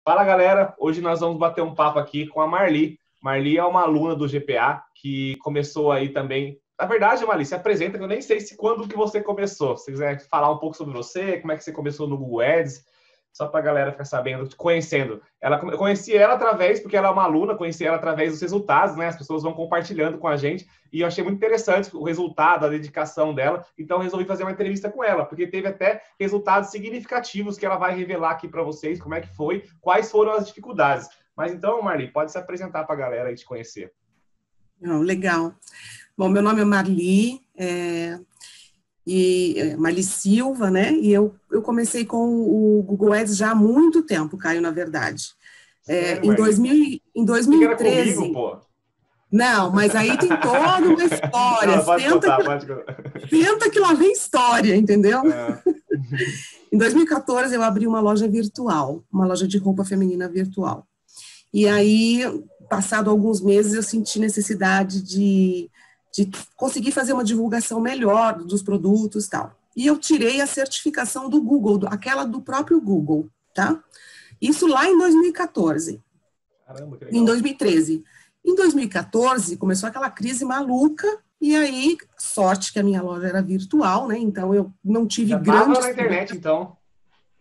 Fala, galera. Hoje nós vamos bater um papo aqui com a Marli. Marli é uma aluna do GPA que começou aí também. Na verdade, Marli, se apresenta, que eu nem sei se quando que você começou. Se quiser falar um pouco sobre você, como é que você começou no Google Ads, só para a galera ficar sabendo, te conhecendo. Eu conheci ela através, porque ela é uma aluna, conheci ela através dos resultados, né? As pessoas vão compartilhando com a gente e eu achei muito interessante o resultado, a dedicação dela. Então, eu resolvi fazer uma entrevista com ela, porque teve até resultados significativos que ela vai revelar aqui para vocês, como é que foi, quais foram as dificuldades. Mas então, Marli, pode se apresentar para a galera e te conhecer. Legal. Bom, meu nome é Marli, Marli Silva, né? E eu comecei com o Google Ads já há muito tempo, Caio, na verdade. Sério, Em Marli? 2000, em Que era comigo, 2013. pô. Não, mas aí tem toda uma história. Não, pode contar, pode contar. Senta que lá vem história, entendeu? É. Em 2014, eu abri uma loja virtual, uma loja de roupa feminina virtual. E aí, passado alguns meses, eu senti necessidade de conseguir fazer uma divulgação melhor dos produtos e tal. E eu tirei a certificação do Google, aquela do próprio Google, tá? Isso lá em 2014. Caramba, que legal. Em 2013. Em 2014, começou aquela crise maluca, e aí, sorte que a minha loja era virtual, né? Então, eu não tive grandes... Já estava na internet, então.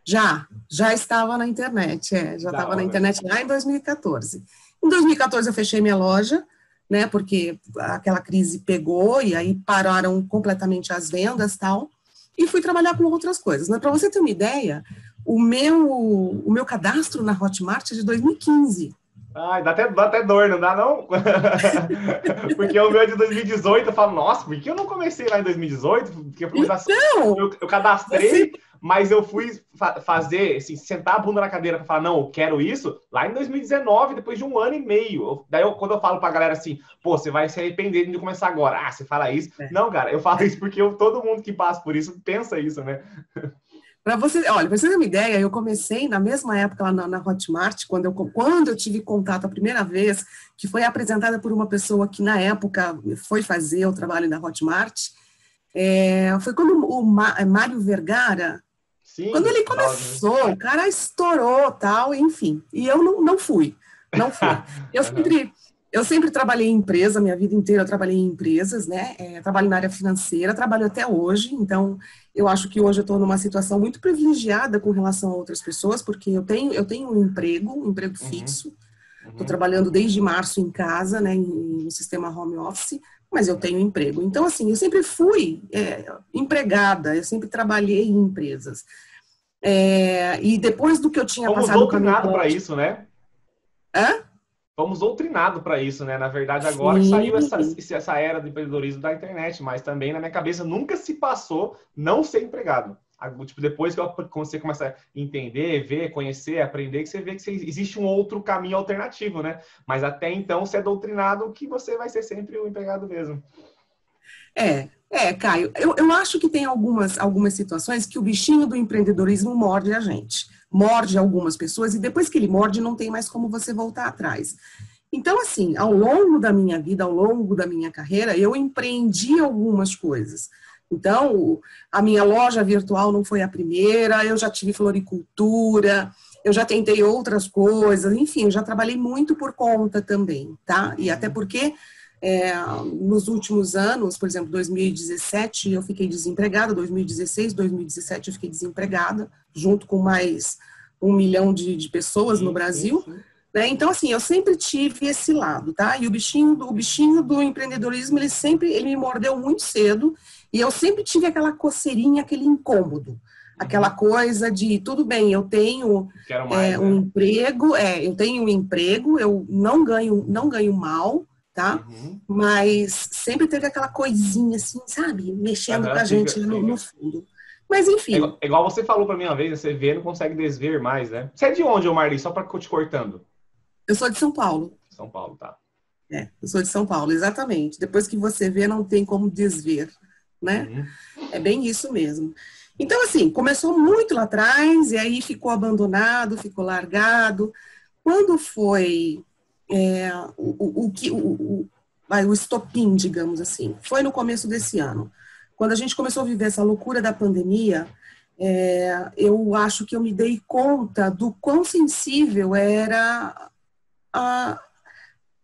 Já estava na internet, já Da estava na hora. internet lá em 2014. Em 2014 eu fechei minha loja, né, porque aquela crise pegou e aí pararam completamente as vendas e tal, e fui trabalhar com outras coisas. Mas para você ter uma ideia, o meu cadastro na Hotmart é de 2015. Ai, dá até dor, não dá não? Porque o meu é de 2018, eu falo, nossa, por que eu não comecei lá em 2018? Porque Então, eu cadastrei, você... mas eu fui fazer, assim, sentar a bunda na cadeira para falar, não, eu quero isso, lá em 2019, depois de um ano e meio. Daí, quando eu falo pra galera assim, pô, você vai se arrepender de começar agora. Ah, você fala isso? Não, cara, eu falo isso porque todo mundo que passa por isso pensa isso, né? Para você, olha, para você ter uma ideia, eu comecei na mesma época lá na Hotmart, quando eu tive contato a primeira vez, que foi apresentada por uma pessoa que na época foi fazer o trabalho da Hotmart, foi quando o Mário Vergara, Sim, quando ele começou, o cara estourou tal, enfim, e eu não fui. Eu sempre trabalhei em empresa, minha vida inteira eu trabalhei em empresas, né? Trabalho na área financeira, trabalho até hoje, então eu acho que hoje eu estou numa situação muito privilegiada com relação a outras pessoas, porque eu tenho um emprego fixo, estou trabalhando desde março em casa, né, no sistema home office, mas eu tenho emprego. Então, assim, eu sempre fui empregada, eu sempre trabalhei em empresas. E depois do que eu tinha Fomos passado com a minha doutrinados para loja... isso, né? Hã? Fomos doutrinados para isso, né? Na verdade, agora que Sim. saiu essa era do empreendedorismo da internet, mas também na minha cabeça nunca se passou não ser empregado. Tipo, depois que você começa a entender, ver, conhecer, aprender, que você vê que existe um outro caminho alternativo, né? Mas até então você é doutrinado que você vai ser sempre o empregado mesmo. Caio, eu acho que tem algumas situações que o bichinho do empreendedorismo morde a gente, morde algumas pessoas, e depois que ele morde, não tem mais como você voltar atrás. Então, assim, ao longo da minha vida, ao longo da minha carreira, eu empreendi algumas coisas. Então, a minha loja virtual não foi a primeira, eu já tive floricultura, eu já tentei outras coisas, enfim, eu já trabalhei muito por conta também, tá? E até porque nos últimos anos, por exemplo, 2017 eu fiquei desempregada, 2016, 2017 eu fiquei desempregada, junto com mais 1 milhão de pessoas no Brasil, sim. né? Então, assim, eu sempre tive esse lado, tá? E o bichinho do empreendedorismo, ele me mordeu muito cedo, e eu sempre tive aquela coceirinha, aquele incômodo, aquela coisa de, tudo bem, eu tenho Quero mais, um né? emprego, eu tenho um emprego, eu não ganho mal, tá? Mas sempre teve aquela coisinha assim, sabe? Mexendo com a gente no fundo. Mas, enfim. É igual você falou para mim uma vez, você vê, não consegue desver mais, né? Você é de onde, ô Marli? Só para te cortando. Eu sou de São Paulo. São Paulo, tá. Eu sou de São Paulo, exatamente. Depois que você vê, não tem como desver, né? É bem isso mesmo. Então, assim, começou muito lá atrás, e aí ficou abandonado, ficou largado. Quando foi o estopim, digamos assim, foi no começo desse ano. Quando a gente começou a viver essa loucura da pandemia, eu acho que eu me dei conta do quão sensível era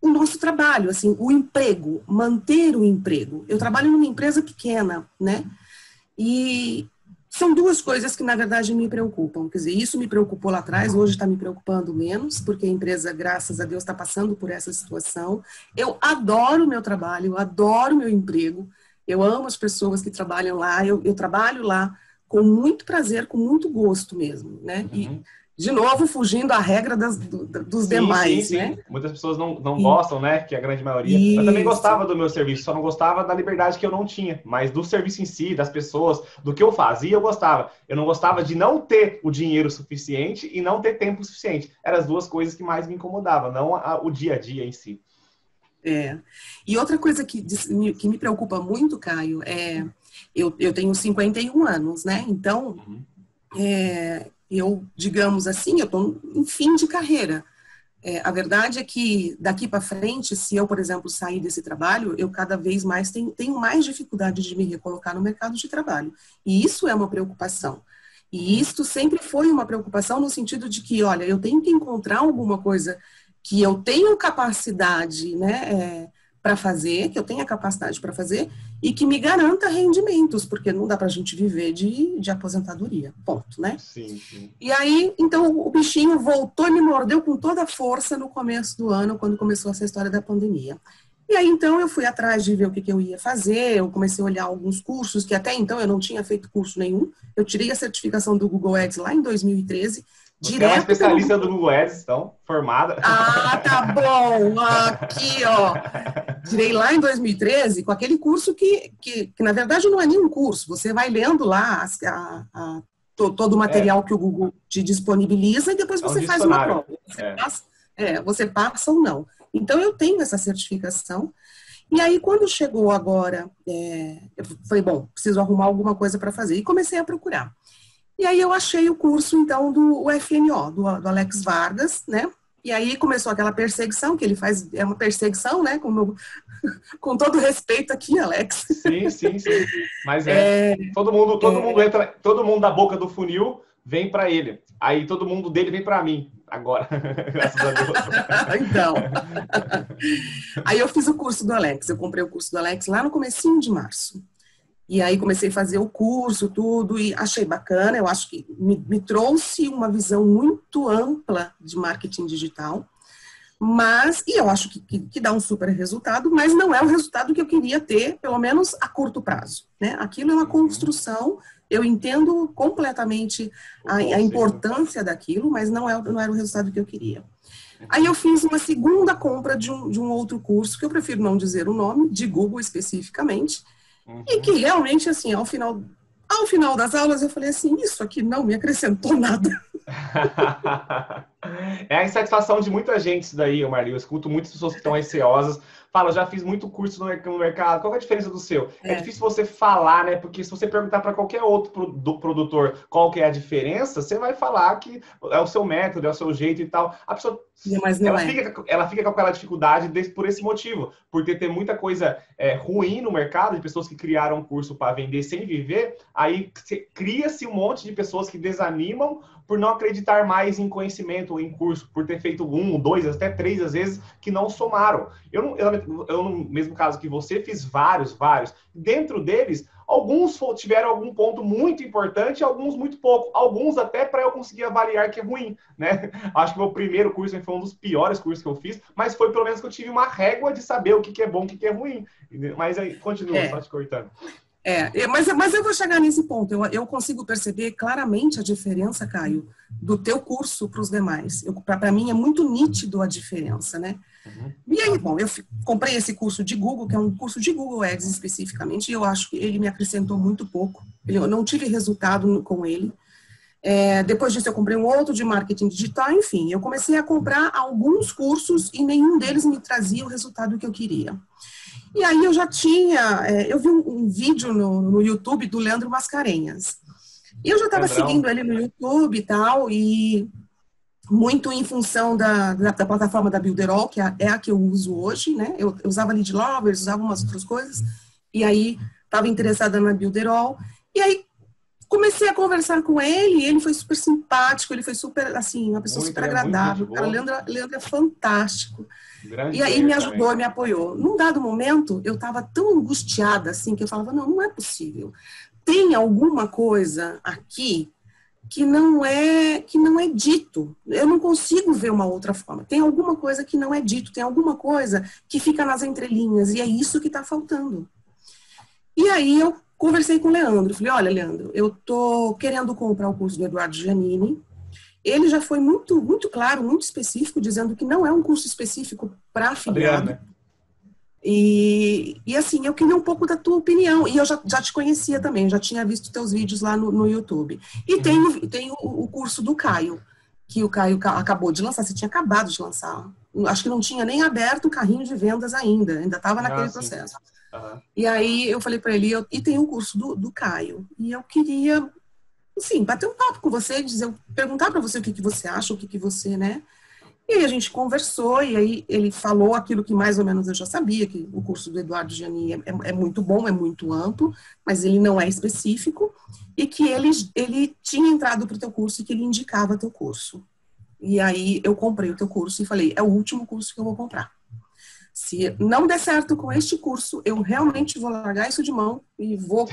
o nosso trabalho, assim, o emprego, manter o emprego. Eu trabalho numa empresa pequena, né? E são duas coisas que, na verdade, me preocupam. Quer dizer, isso me preocupou lá atrás, hoje está me preocupando menos, porque a empresa, graças a Deus, está passando por essa situação. Eu adoro o meu trabalho, eu adoro o meu emprego, eu amo as pessoas que trabalham lá, eu trabalho lá com muito prazer, com muito gosto mesmo, né? E, de novo, fugindo à regra dos demais, sim. né? Muitas pessoas não gostam, né? Que é a grande maioria. Eu também gostava do meu serviço, só não gostava da liberdade que eu não tinha. Mas do serviço em si, das pessoas, do que eu fazia, eu gostava. Eu não gostava de não ter o dinheiro suficiente e não ter tempo suficiente. Eram as duas coisas que mais me incomodavam, não o dia a dia em si. E outra coisa que me preocupa muito, Caio, eu tenho 51 anos, né? Então, eu, digamos assim, eu estou em fim de carreira. A verdade é que daqui para frente, se eu, por exemplo, sair desse trabalho, eu cada vez mais tenho mais dificuldade de me recolocar no mercado de trabalho. E isso é uma preocupação. E isso sempre foi uma preocupação no sentido de que, olha, eu tenho que encontrar alguma coisa que eu tenho capacidade, né, para fazer, que eu tenha capacidade para fazer e que me garanta rendimentos, porque não dá para a gente viver de aposentadoria, ponto, né? Sim. E aí, então, o bichinho voltou e me mordeu com toda a força no começo do ano, quando começou essa história da pandemia. E aí, então, eu fui atrás de ver o que eu ia fazer, eu comecei a olhar alguns cursos, que até então eu não tinha feito curso nenhum, eu tirei a certificação do Google Ads lá em 2013, Você é uma especialista do Google Ads, então, formada. Ah, tá bom, aqui, ó. Tirei lá em 2013 com aquele curso que na verdade não é nenhum curso, você vai lendo lá todo o material que o Google te disponibiliza e depois você faz uma prova. Você passa ou não. Então eu tenho essa certificação. E aí quando chegou agora, eu falei, bom, preciso arrumar alguma coisa para fazer. E comecei a procurar. E aí eu achei o curso, então, do UFMO, do Alex Vargas, né? E aí começou aquela perseguição, que ele faz, é uma perseguição, né? Com todo respeito aqui, Alex. Sim. Mas todo mundo entra, todo mundo da boca do funil vem para ele. Aí todo mundo dele vem para mim, agora, graças a Deus. Então, aí eu fiz o curso do Alex, eu comprei o curso do Alex lá no comecinho de março. E aí comecei a fazer o curso, tudo, e achei bacana, eu acho que me trouxe uma visão muito ampla de marketing digital, e eu acho que dá um super resultado, mas não é o resultado que eu queria ter, pelo menos a curto prazo, né? Aquilo é uma construção, eu entendo completamente a importância daquilo, mas não era o resultado que eu queria. Aí eu fiz uma segunda compra de um outro curso, que eu prefiro não dizer o nome, de Google especificamente, e que realmente, assim, ao final das aulas, eu falei assim, isso aqui não me acrescentou nada. É a insatisfação de muita gente isso daí, Marli. Eu escuto muitas pessoas que estão receosas, falam, já fiz muito curso no mercado, qual é a diferença do seu? É difícil você falar, né? Porque se você perguntar para qualquer outro produtor qual que é a diferença, você vai falar que é o seu método, é o seu jeito e tal. A pessoa, ela fica com aquela dificuldade por esse motivo, por ter muita coisa ruim no mercado, de pessoas que criaram um curso para vender sem viver, aí cria-se um monte de pessoas que desanimam por não acreditar mais em conhecimento ou em curso, por ter feito 1, 2, até 3, às vezes, que não somaram. Eu no mesmo caso que você, fiz vários. Dentro deles, alguns tiveram algum ponto muito importante, alguns muito pouco. Alguns até para eu conseguir avaliar que é ruim, né? Acho que o meu primeiro curso foi um dos piores cursos que eu fiz, mas foi pelo menos que eu tive uma régua de saber o que é bom, o que é ruim. Mas aí, continua, só te cortando. Mas eu vou chegar nesse ponto. Eu consigo perceber claramente a diferença, Caio, do teu curso para os demais. Para mim é muito nítido a diferença, né? E aí, bom, eu comprei esse curso de Google, que é um curso de Google Ads especificamente, e eu acho que ele me acrescentou muito pouco. Eu não tive resultado com ele. Depois disso, eu comprei um outro de marketing digital, enfim, eu comecei a comprar alguns cursos e nenhum deles me trazia o resultado que eu queria. E aí eu vi um vídeo no YouTube do Leandro Mascarenhas. E eu já estava seguindo ele no YouTube e tal, e muito em função da plataforma da Builderall, que é a que eu uso hoje, né? Eu usava Lead Lovers, usava umas outras coisas, e aí estava interessada na Builderall. E aí comecei a conversar com ele, e ele foi super simpático, ele foi super, assim, uma pessoa super agradável. O cara, Leandro é fantástico. Grande E aí me ajudou, também. me apoiou. Num dado momento, eu estava tão angustiada, assim, que eu falava, não é possível. Tem alguma coisa aqui que não é dito. Eu não consigo ver uma outra forma. Tem alguma coisa que não é dito, tem alguma coisa que fica nas entrelinhas, e é isso que está faltando. E aí eu conversei com o Leandro, falei, olha, Leandro, eu tô querendo comprar o curso do Eduardo Giannini. Ele já foi muito, muito claro, muito específico, dizendo que não é um curso específico para afiliado. Adriana, né? E assim, eu queria um pouco da tua opinião. E eu já te conhecia também, já tinha visto teus vídeos lá no YouTube. E tem o curso do Caio, que o Caio acabou de lançar. Você tinha acabado de lançar. Acho que não tinha nem aberto o carrinho de vendas ainda estava naquele processo. Uhum. E aí eu falei para ele, e tem o curso do Caio. E eu queria, assim, bater um papo com você, perguntar para você o que você acha, o que você, né? E aí a gente conversou, e aí ele falou aquilo que mais ou menos eu já sabia, que o curso do Eduardo Giannini é muito bom, é muito amplo, mas ele não é específico, e que ele tinha entrado para o teu curso e que ele indicava teu curso. E aí eu comprei o teu curso e falei, é o último curso que eu vou comprar. Se não der certo com este curso, eu realmente vou largar isso de mão e vou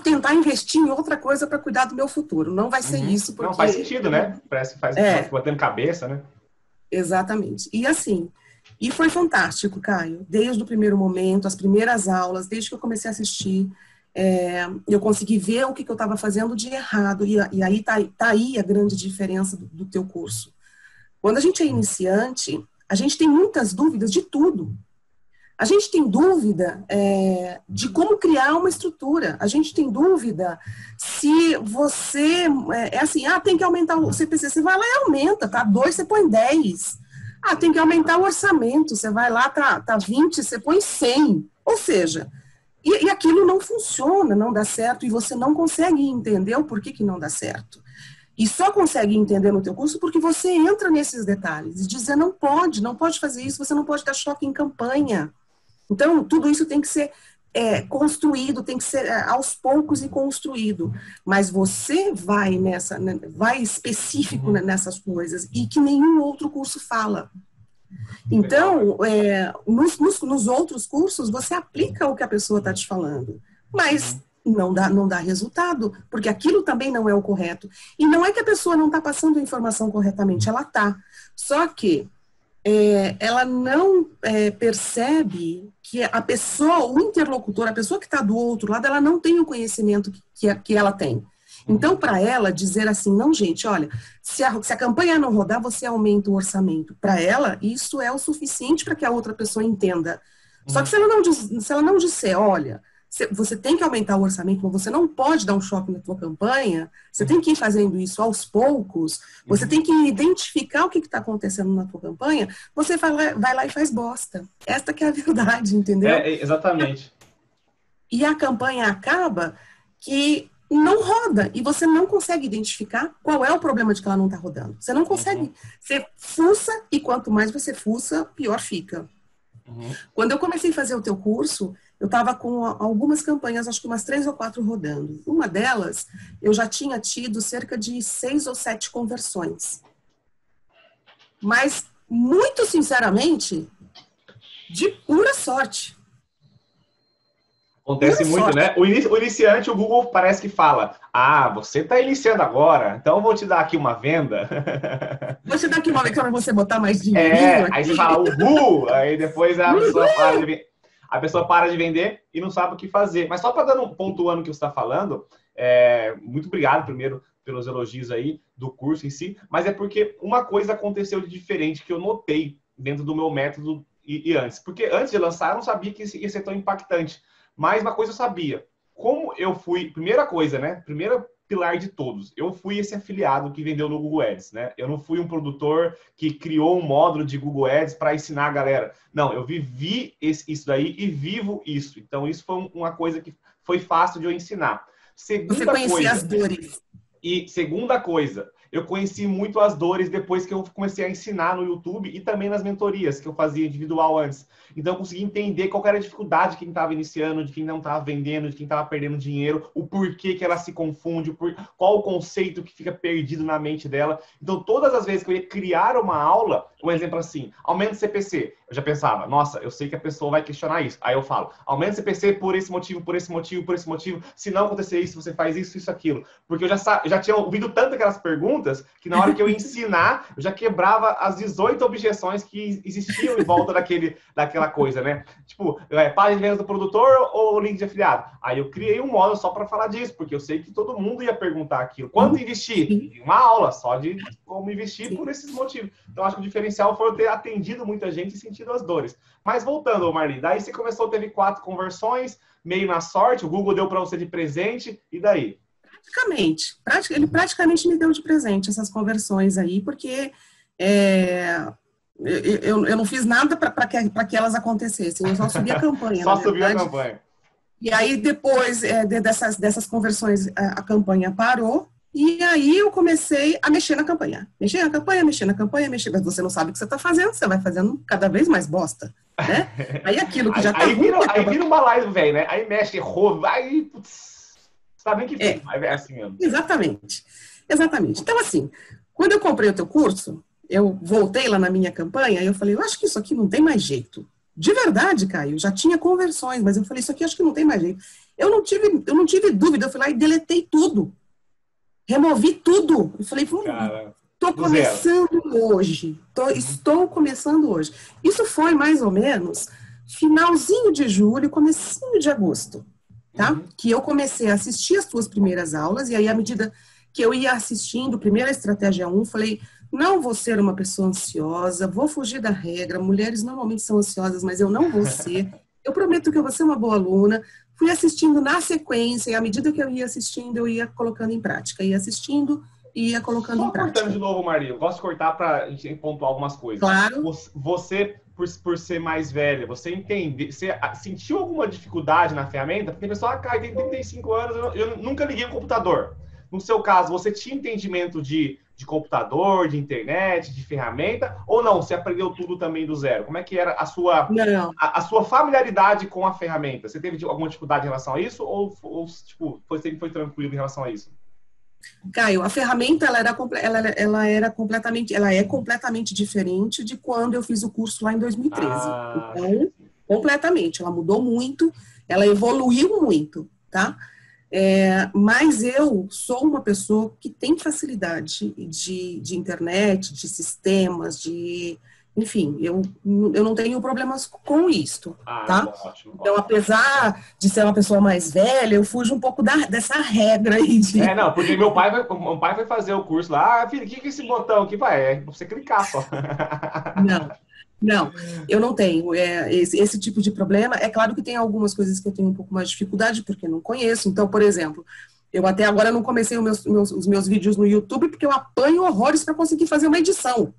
tentar investir em outra coisa para cuidar do meu futuro. Não vai ser isso, porque... Não, faz sentido, né? Parece que faz botando cabeça, né? Exatamente. E assim, e foi fantástico, Caio. Desde o primeiro momento, as primeiras aulas, desde que eu comecei a assistir, eu consegui ver o que eu estava fazendo de errado. E aí tá aí a grande diferença do teu curso. Quando a gente é iniciante, a gente tem muitas dúvidas de tudo. A gente tem dúvida de como criar uma estrutura. A gente tem dúvida se você... assim, tem que aumentar o CPC. Você vai lá e aumenta, tá? 2, você põe 10. Tem que aumentar o orçamento. Você vai lá, tá 20, você põe 100. Ou seja, e aquilo não funciona, não dá certo, e você não consegue entender o porquê que não dá certo. E só consegue entender no teu curso porque você entra nesses detalhes e dizer, não pode fazer isso, você não pode dar choque em campanha. Então, tudo isso tem que ser construído, tem que ser aos poucos e construído. Mas você vai vai específico nessas coisas e que nenhum outro curso fala. Então, nos outros cursos, você aplica o que a pessoa está te falando. Mas não dá resultado, porque aquilo também não é o correto. E não é que a pessoa não está passando a informação corretamente, ela está. Só que ela não percebe que a pessoa, o interlocutor, a pessoa que está do outro lado, ela não tem o conhecimento que ela tem. Então, para ela, dizer assim, não, gente, olha, se a campanha não rodar, você aumenta o orçamento. Para ela, isso é o suficiente para que a outra pessoa entenda. Só que se ela não disser, olha, você tem que aumentar o orçamento, mas você não pode dar um choque na tua campanha, você tem que ir fazendo isso aos poucos, você tem que identificar o que está acontecendo na tua campanha, você vai lá e faz bosta. Esta que é a verdade, entendeu? Exatamente. E a campanha acaba que não roda, e você não consegue identificar qual é o problema de que ela não está rodando. Você não consegue. Você fuça, e quanto mais você fuça, pior fica. Quando eu comecei a fazer o teu curso, eu estava com algumas campanhas, acho que umas 3 ou 4 rodando. Uma delas, eu já tinha tido cerca de 6 ou 7 conversões. Mas, muito sinceramente, de pura sorte. Acontece muito, né? O iniciante, o Google parece que fala, você está iniciando agora, então eu vou te dar aqui uma venda. Vou te dar aqui uma venda para você botar mais dinheirinho. Aí você fala, aí depois a pessoa para de vender e não sabe o que fazer. Mas só para pontuando o que você está falando, muito obrigado primeiro pelos elogios aí do curso em si, mas é porque uma coisa aconteceu de diferente que eu notei dentro do meu método e antes. Porque antes de lançar, eu não sabia que ia ser tão impactante. Mas uma coisa eu sabia. Como eu fui... Primeira coisa, né? Primeiro pilar de todos. Eu fui esse afiliado que vendeu no Google Ads, né? Eu não fui um produtor que criou um módulo de Google Ads para ensinar a galera. Não, eu vivi isso daí e vivo isso. Então, isso foi uma coisa que foi fácil de eu ensinar. Você conhecia as dores. E segunda coisa, eu conheci muito as dores depois que eu comecei a ensinar no YouTube e também nas mentorias que eu fazia individual antes. Então, eu consegui entender qual era a dificuldade de quem estava iniciando, de quem não estava vendendo, de quem estava perdendo dinheiro, o porquê que ela se confunde, qual o conceito que fica perdido na mente dela. Então, todas as vezes que eu ia criar uma aula, um exemplo assim, aumenta o CPC. Eu já pensava, nossa, eu sei que a pessoa vai questionar isso. Aí eu falo, aumenta o CPC por esse motivo, por esse motivo, por esse motivo. Se não acontecer isso, você faz isso, isso, aquilo. Porque eu já tinha ouvido tanto aquelas perguntas que na hora que eu ensinar, eu já quebrava as 18 objeções que existiam em volta daquela coisa, né? Tipo, página de vendas do produtor ou link de afiliado? Aí eu criei um módulo só para falar disso, porque eu sei que todo mundo ia perguntar aquilo. Quanto investir? Uma aula só de como investir por esses motivos. Então, acho que o diferencial foi eu ter atendido muita gente e sentido as dores. Mas voltando, Marli, daí você começou, teve 4 conversões, meio na sorte, o Google deu para você de presente, e daí? Ele praticamente me deu de presente essas conversões aí, porque eu não fiz nada para que elas acontecessem, eu só subi a campanha. Só subiu a campanha. E aí, depois dessas conversões, a campanha parou, e aí eu comecei a mexer na campanha. Mexer na campanha, mas você não sabe o que você está fazendo, você vai fazendo cada vez mais bosta, né? Aí aquilo que já tá aí vira um balaio, velho, né? Aí mexe, errou, aí, putz, sabe que é assim mesmo. Exatamente. Então, assim, quando eu comprei o teu curso, eu voltei lá na minha campanha e eu falei, eu acho que isso aqui não tem mais jeito. De verdade, Caio, já tinha conversões, mas eu falei, isso aqui acho que não tem mais jeito. Eu não tive dúvida, eu fui lá e deletei tudo. Removi tudo. Eu falei, estou começando hoje. Estou começando hoje. Isso foi mais ou menos finalzinho de julho, comecinho de agosto, tá? Que eu comecei a assistir as tuas primeiras aulas, e aí, à medida que eu ia assistindo, primeira estratégia 1, falei, não vou ser uma pessoa ansiosa, vou fugir da regra, mulheres normalmente são ansiosas, mas eu não vou ser. Eu prometo que eu vou ser uma boa aluna. Fui assistindo na sequência, e à medida que eu ia assistindo, eu ia colocando em prática. Ia assistindo e ia colocando em prática. Cortando de novo, Marli, eu gosto de cortar para a gente pontuar algumas coisas. Claro. Você, por ser mais velha, você sentiu alguma dificuldade na ferramenta? Porque a pessoa, tem 35 anos, eu nunca liguei um computador. No seu caso, você tinha entendimento de computador, de internet, de ferramenta, ou não? Você aprendeu tudo também do zero? Como é que era a sua familiaridade com a ferramenta? Você teve alguma dificuldade em relação a isso? Ou sempre foi tranquilo em relação a isso? Caio, a ferramenta ela é completamente diferente de quando eu fiz o curso lá em 2013. Então, completamente. Ela mudou muito, ela evoluiu muito, tá? Mas eu sou uma pessoa que tem facilidade de internet, de sistemas, enfim, eu não tenho problemas com isto, tá? Ótimo. Então, apesar de ser uma pessoa mais velha, eu fujo um pouco dessa regra aí. Porque meu pai vai fazer o curso lá, filho, o que é esse botão aqui? É pra você clicar só. Não, eu não tenho esse tipo de problema. É claro que tem algumas coisas que eu tenho um pouco mais de dificuldade, porque não conheço. Então, por exemplo, eu até agora não comecei os meus vídeos no YouTube, porque eu apanho horrores para conseguir fazer uma edição.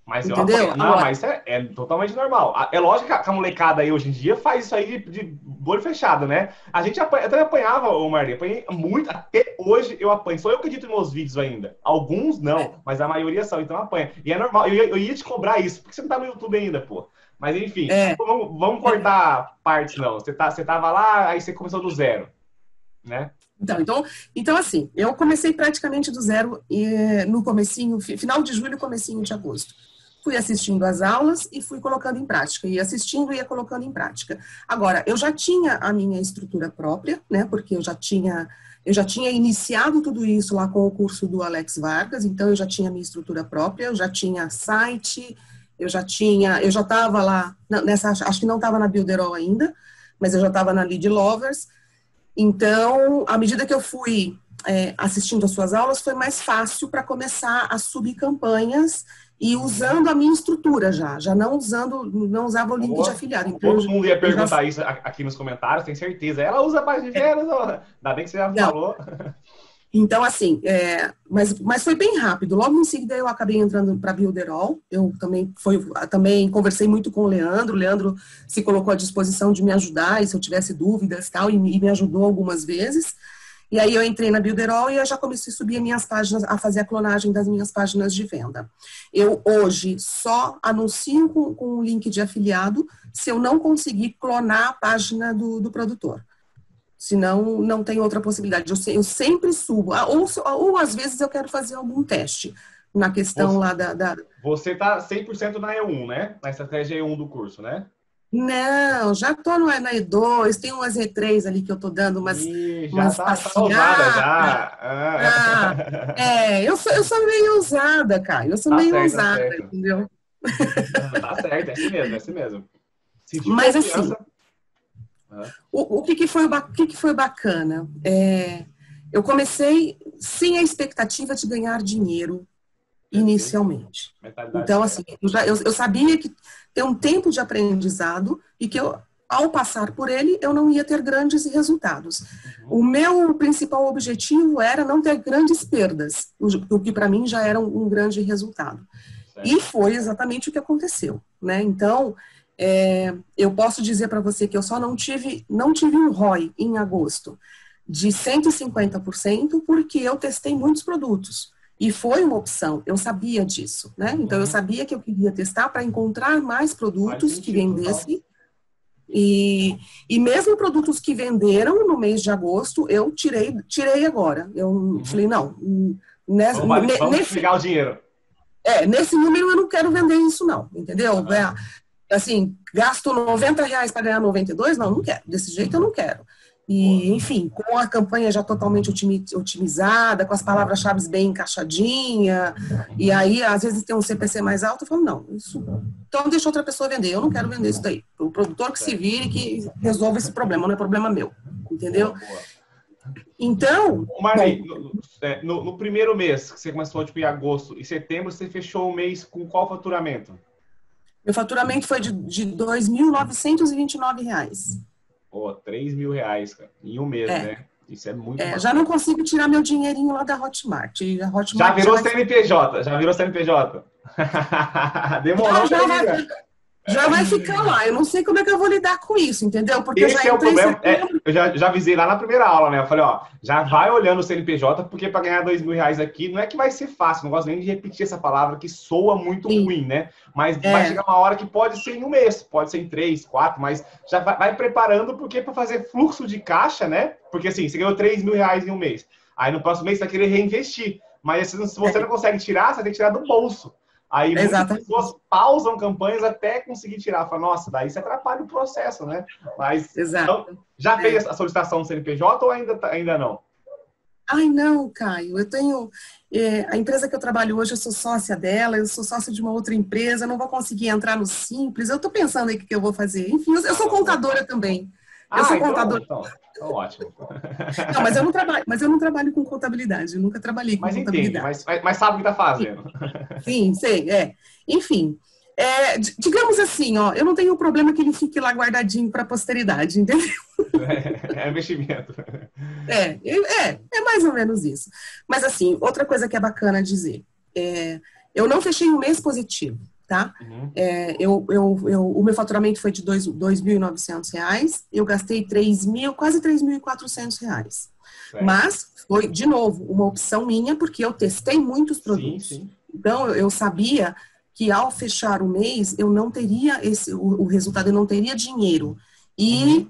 Mas entendeu? Mas é totalmente normal. É lógico que a molecada aí hoje em dia faz isso aí de olho fechado, né? A gente até apanhava, Marli, apanhei muito, até hoje eu apanho. Só eu acredito nos meus vídeos ainda. Alguns não, mas a maioria são, então apanha. E é normal, eu ia te cobrar isso, porque você não tá no YouTube ainda, pô. Mas enfim, vamos cortar partes não. Você tava lá, aí você começou do zero, né? Então, assim, eu comecei praticamente do zero no comecinho, final de julho, comecinho de agosto. Fui assistindo as aulas e fui colocando em prática. Ia assistindo e ia colocando em prática. Agora, eu já tinha a minha estrutura própria, né? Porque eu já tinha iniciado tudo isso lá com o curso do Alex Vargas, então eu já tinha a minha estrutura própria, eu já tinha site, eu já estava lá, acho que não estava na Builderall ainda, mas eu já estava na Lead Lovers. Então, à medida que eu fui assistindo as suas aulas, foi mais fácil para começar a subir campanhas e usando a minha estrutura já não usava o link de afiliado. Então, todo mundo ia perguntar isso aqui nos comentários, tenho certeza. Ela usa mais de vendas, ainda bem que você já falou. Então, assim, mas foi bem rápido. Logo em seguida, eu acabei entrando para a Builderall. Eu também conversei muito com o Leandro. O Leandro se colocou à disposição de me ajudar, e se eu tivesse dúvidas e tal, e me ajudou algumas vezes. E aí eu entrei na Builderall e eu já comecei a subir as minhas páginas, a fazer a clonagem das minhas páginas de venda. Eu hoje só anuncio com um link de afiliado se eu não conseguir clonar a página do produtor. Senão, não tem outra possibilidade. Eu sempre subo. Ou às vezes eu quero fazer algum teste na questão lá da... Você está 100% na E1, né? Na estratégia E1 do curso, né? Não, já estou na E2, tem umas E3 ali que eu estou dando umas já tá ousada, já. Eu sou meio ousada, cara. Eu sou meio ousada, entendeu? Tá certo, é assim mesmo. Mas assim, o que foi bacana? Eu comecei sem a expectativa de ganhar dinheiro inicialmente. Então, assim, eu sabia que tem um tempo de aprendizado e que ao passar por ele, eu não ia ter grandes resultados. O meu principal objetivo era não ter grandes perdas, o que para mim já era um grande resultado. E foi exatamente o que aconteceu, né? Então, eu posso dizer para você que eu só não tive um ROI em agosto de 150% porque eu testei muitos produtos. E foi uma opção, eu sabia disso, né? Então, eu sabia que eu queria testar para encontrar mais produtos que vendessem. E mesmo produtos que venderam no mês de agosto, eu tirei agora. Eu falei, não. Vamos pegar o dinheiro. Nesse número eu não quero vender isso, não, entendeu? Assim, gasto R$90 para ganhar 92? Não quero. Desse jeito eu não quero. E, enfim, com a campanha já totalmente otimizada, com as palavras-chave bem encaixadinha, e aí, às vezes, tem um CPC mais alto, eu falo, não, isso... Então, deixa outra pessoa vender, eu não quero vender isso daí. O produtor que se vire, que resolva esse problema, não é problema meu, entendeu? Então... Marli, no primeiro mês, que você começou, tipo, em agosto e setembro, você fechou o mês com qual faturamento? Meu faturamento foi de R$2.929. Pô, R$3.000, cara, em um mês, né? Isso é muito bom. Já não consigo tirar meu dinheirinho lá da Hotmart. Já virou CNPJ? Já virou CNPJ? Demorou. Já vai ficar lá. Eu não sei como é que eu vou lidar com isso, entendeu? Porque esse é o problema. Eu já avisei lá na primeira aula, né? Eu falei, já vai olhando o CNPJ, porque para ganhar R$2.000 aqui, não é que vai ser fácil. Não gosto nem de repetir essa palavra, que soa muito ruim, né? Mas vai chegar uma hora que pode ser em um mês, pode ser em 3, 4, mas já vai preparando, porque para fazer fluxo de caixa, né? Porque assim, você ganhou R$3.000 em um mês. Aí no próximo mês você vai querer reinvestir. Mas se você não consegue tirar, você tem que tirar do bolso. Aí muitas pessoas pausam campanhas até conseguir tirar. Fala, nossa, daí você atrapalha o processo, né? Mas então, já fez a solicitação do CNPJ ou ainda não? Ai, não, Caio. Eu tenho... a empresa que eu trabalho hoje, eu sou sócia dela, eu sou sócia de uma outra empresa, eu não vou conseguir entrar no Simples. Eu estou pensando aí o que eu vou fazer. Enfim, eu sou contadora também. Eu sou contadora. Então, ótimo. Não, mas eu não trabalho com contabilidade. Eu nunca trabalhei com contabilidade. Mas sabe o que está fazendo. Sim, sei, Enfim, digamos assim, eu não tenho problema que ele fique lá guardadinho para a posteridade, entendeu? Investimento. É mais ou menos isso. Mas assim, outra coisa que é bacana dizer, eu não fechei um mês positivo, tá? O meu faturamento foi de R$2.900, eu gastei quase R$3.400. Mas foi, de novo, uma opção minha, porque eu testei muitos produtos. Sim. Então, eu sabia que ao fechar o mês, eu não teria o resultado, eu não teria dinheiro. E,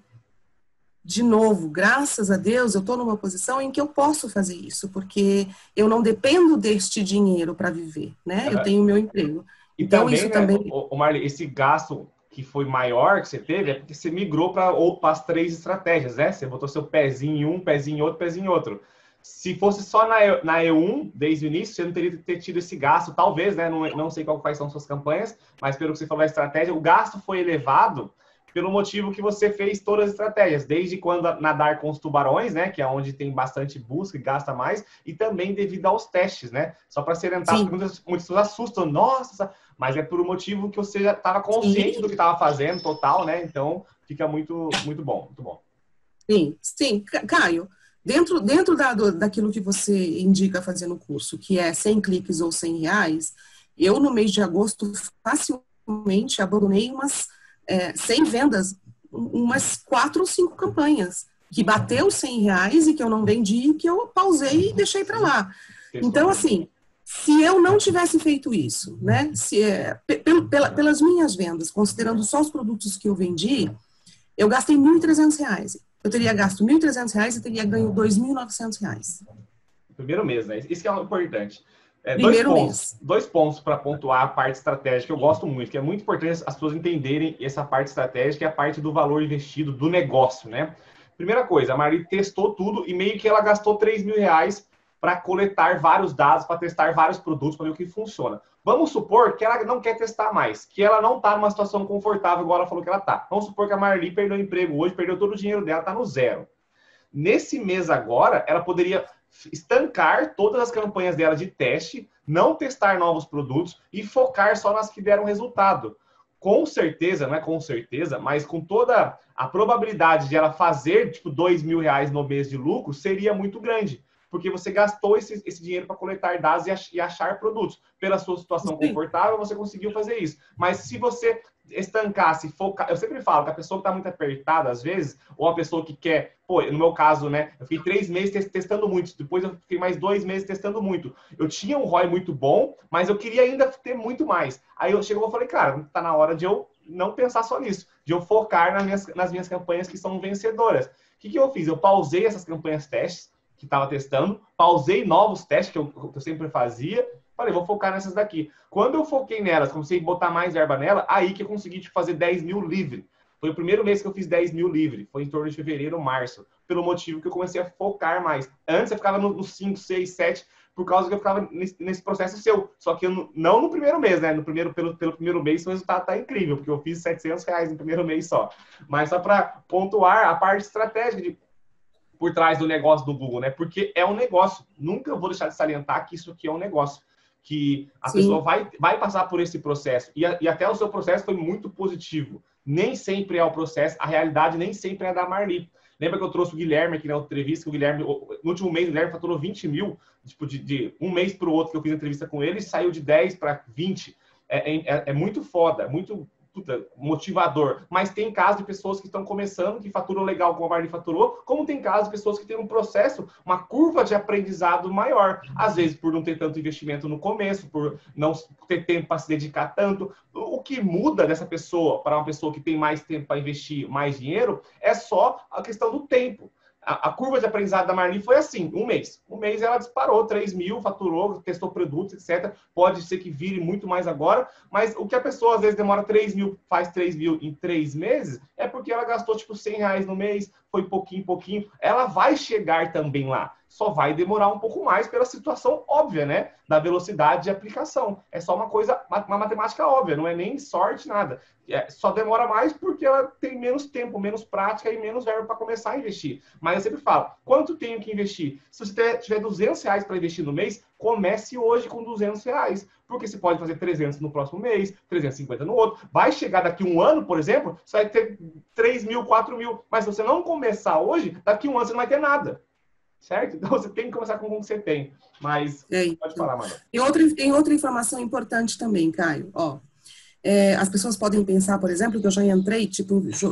de novo, graças a Deus, eu estou numa posição em que eu posso fazer isso, porque eu não dependo deste dinheiro para viver, né? Eu tenho o meu emprego. Então, isso também... Marli, esse gasto que foi maior que você teve é porque você migrou para as 3 estratégias, né? Você botou seu pezinho em um, pezinho em outro, pezinho em outro. Se fosse só na E1, desde o início, você não teria que ter tido esse gasto, talvez, né? Não sei quais são suas campanhas, mas pelo que você falou da estratégia, o gasto foi elevado pelo motivo que você fez todas as estratégias, desde quando nadar com os tubarões, né? Que é onde tem bastante busca e gasta mais, e também devido aos testes, né? Só para salientar, porque muitas pessoas assustam, nossa, mas é por um motivo que você já estava consciente do que estava fazendo, total, né? Então, fica muito, muito bom, muito bom. Sim, Caio. Dentro daquilo que você indica fazer no curso, que é 100 cliques ou R$100, eu no mês de agosto facilmente abandonei umas 100 vendas, umas 4 ou 5 campanhas. que bateu 100 reais e que eu não vendi, que eu pausei e deixei para lá. Então, assim, se eu não tivesse feito isso, né, pelas minhas vendas, considerando só os produtos que eu vendi, eu gastei R$1.300. Eu teria gasto R$1.300 e teria ganho R$2.900. Primeiro mês, né? Isso que é importante. Dois pontos para pontuar a parte estratégica que eu gosto muito, que é muito importante as pessoas entenderem essa parte estratégica, é a parte do valor investido do negócio, né? Primeira coisa, a Marli testou tudo e meio que ela gastou R$3.000 para coletar vários dados, para testar vários produtos, para ver o que funciona. Vamos supor que ela não quer testar mais, que ela não está numa situação confortável, igual ela falou que ela está. Vamos supor que a Marli perdeu o emprego hoje, perdeu todo o dinheiro dela, está no zero. Nesse mês agora, ela poderia estancar todas as campanhas dela de teste, não testar novos produtos e focar só nas que deram resultado. Com certeza, não é com certeza, mas com toda a probabilidade de ela fazer tipo R$2.000 no mês de lucro, seria muito grande. Porque você gastou esse dinheiro para coletar dados e achar produtos. Pela sua situação confortável, você conseguiu fazer isso. Mas se você estancasse, focar... Eu sempre falo que a pessoa que está muito apertada, às vezes, ou a pessoa que quer... Pô, no meu caso, né? Eu fiquei 3 meses testando muito. Depois eu fiquei mais 2 meses testando muito. Eu tinha um ROI muito bom, mas eu queria ainda ter muito mais. Aí eu chegou e falei, cara, tá na hora de eu não pensar só nisso. De eu focar nas minhas campanhas que são vencedoras. O que eu fiz? Eu pausei essas campanhas testes que estava testando, pausei novos testes que eu sempre fazia, falei, vou focar nessas daqui. Quando eu foquei nelas, comecei a botar mais verba nela, aí que eu consegui fazer 10 mil livre. Foi o primeiro mês que eu fiz 10 mil livre, foi em torno de fevereiro, março, pelo motivo que eu comecei a focar mais. Antes eu ficava nos 5, 6, 7, por causa que eu ficava nesse processo seu. Só que eu não no primeiro mês, né? Pelo primeiro mês, o resultado tá incrível, porque eu fiz R$700 no primeiro mês só. Mas só para pontuar a parte estratégica por trás do negócio do Google, né? Porque é um negócio. Nunca vou deixar de salientar que isso aqui é um negócio. Que a pessoa vai passar por esse processo. E até o seu processo foi muito positivo. Nem sempre é o processo, a realidade nem sempre é da Marli. Lembra que eu trouxe o Guilherme aqui na entrevista, que o Guilherme, no último mês, o Guilherme faturou 20 mil, tipo, de um mês para o outro que eu fiz a entrevista com ele, saiu de 10 para 20. É muito foda, muito motivador, mas tem casos de pessoas que estão começando, que faturam legal como a Marli faturou, como tem casos de pessoas que têm um processo, uma curva de aprendizado maior, às vezes por não ter tanto investimento no começo, por não ter tempo para se dedicar tanto. O que muda dessa pessoa para uma pessoa que tem mais tempo para investir mais dinheiro é só a questão do tempo. A curva de aprendizado da Marli foi assim, um mês. Um mês ela disparou, 3 mil, faturou, testou produtos, etc. Pode ser que vire muito mais agora, mas o que a pessoa às vezes demora 3 mil, faz 3 mil em 3 meses, é porque ela gastou tipo R$100 no mês, foi pouquinho em pouquinho. Ela vai chegar também lá. Só vai demorar um pouco mais pela situação óbvia, né? Da velocidade de aplicação. É só uma matemática óbvia, não é nem sorte, nada. Só demora mais porque ela tem menos tempo, menos prática e menos verba para começar a investir. Mas eu sempre falo, quanto tenho que investir? Se você tiver R$200 para investir no mês, comece hoje com R$200. Porque você pode fazer 300 no próximo mês, 350 no outro. Vai chegar daqui um ano, por exemplo, você vai ter 3 mil, 4 mil. Mas se você não começar hoje, daqui um ano você não vai ter nada. Certo? Então você tem que começar com o que você tem. Mas pode falar, Manu. Tem outra informação importante também, Caio. As pessoas podem pensar, por exemplo, que eu já entrei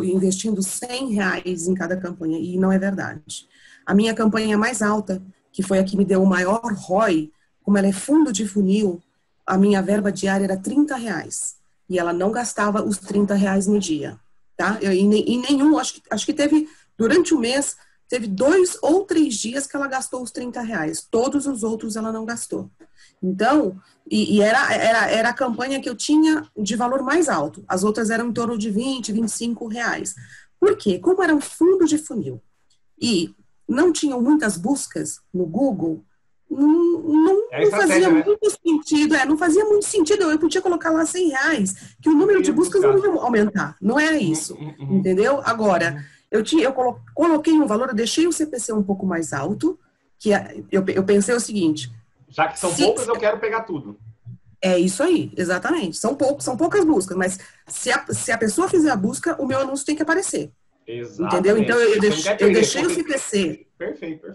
investindo R$100 em cada campanha, e não é verdade. A minha campanha mais alta, que foi a que me deu o maior ROI, como ela é fundo de funil, a minha verba diária era R$30. E ela não gastava os R$30 no dia. Tá? Em nenhum, acho que teve, durante o mês, teve 2 ou 3 dias que ela gastou os R$30. Todos os outros ela não gastou. Então, era a campanha que eu tinha de valor mais alto. As outras eram em torno de R$20, R$25. Por quê? Como era um fundo de funil e não tinham muitas buscas no Google, não fazia muito sentido. Não fazia muito sentido. Eu podia colocar lá R$100, que o número de buscas não ia aumentar. Não era isso. Entendeu? Agora... Eu coloquei um valor, eu deixei o CPC um pouco mais alto, que eu pensei o seguinte... Já que são poucas, eu quero pegar tudo. É isso aí, exatamente. São poucas buscas, mas se a pessoa fizer a busca, o meu anúncio tem que aparecer. Exatamente. Entendeu? Então, eu deixei o CPC... Perfeito.